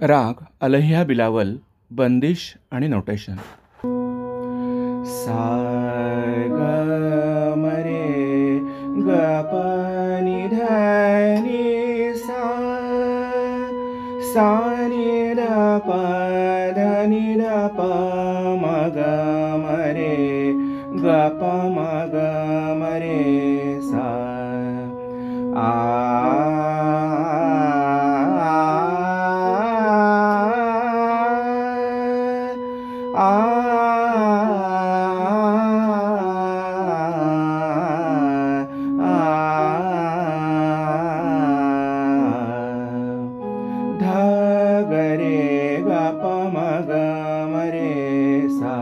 राग अलहिया बिलावल, बंदिश आणि नोटेशन. सा ग म रे ग प नि ध नि सा, सा नि ध प ध नि ध प म ग म रे ग प म ग म रे सा. ध ग रे ग प म ग म रे सा.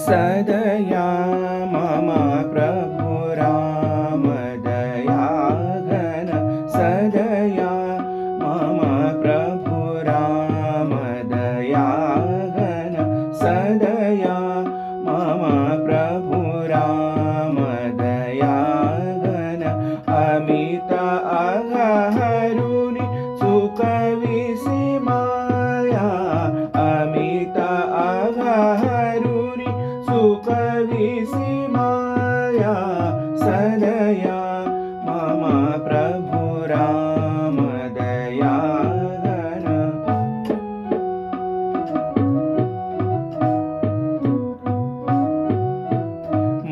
सदया मम प्रभु राम दया घन, सदया मम प्रभु राम दया घन, सदया मम प्रभु राम दया घन. अमित अघहरुनि सुख विसिमाया, अमित अघहरुनि सुख विसिमाया, सदया मम प्रभु राम दया घन.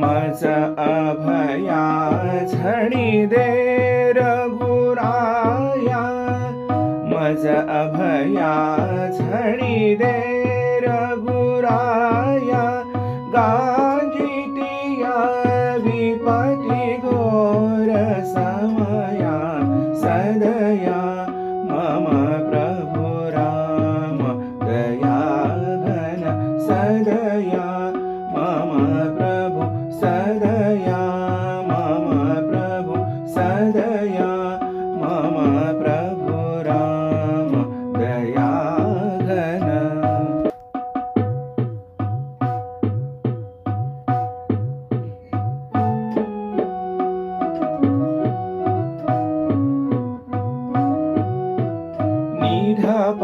मज अभया झणी दे रघुराया, मज अभया झणी दे रघुराया. गांजितिया विपति घोर समया, सदया मम प्रभु राम दया घन, सदया मम प्रभु, सदया मम प्रभु, सदया मम प्रभु राम दया घन. नि ध प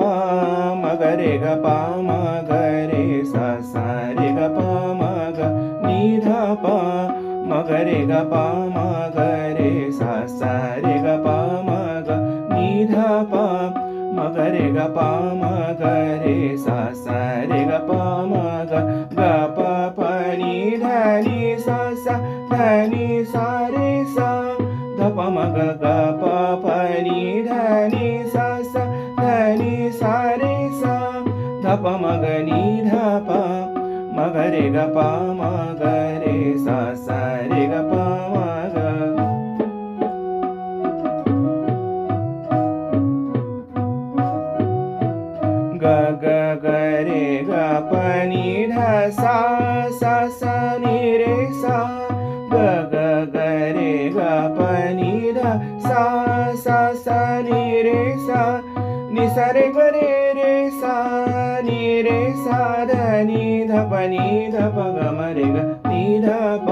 म ग रे ग प म ग रे सा, सा रे ग प म ग. नि ध प म ग रे ग प म ग रे सा, सा रे ग प म ग. नि ध प म ग रे ग प म ग रे सा, सा रे ग प म ग. ग प प नि ध नि सा, सा ध नि सा रे सा. ध प म ग ग प प नि ध नि सा, सा ध नि सा रे सा. ध प म ग नि ध प म ग रे ग प म ग रे सा, सा रे ग प म ग. ग ग ग रे ग प नि ध सा, सा सा नि रे सा. ग ग ग रे ग प नि ध सा, सा सा नि रे सा. नि सा रे ग रे रे सा, नि रे सा ध नि ध प नि ध प ग म रे ग. नि ध प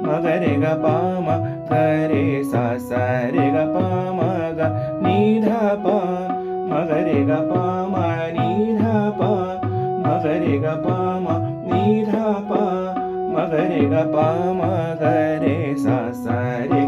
म ग रे ग प म ग रे सा, सा रे ग प म ग. नि ध प म ग रे ग प म, नि ध प म ग रे ग प म, नि ध प म ग रे ग प म ग रे सा, सा रे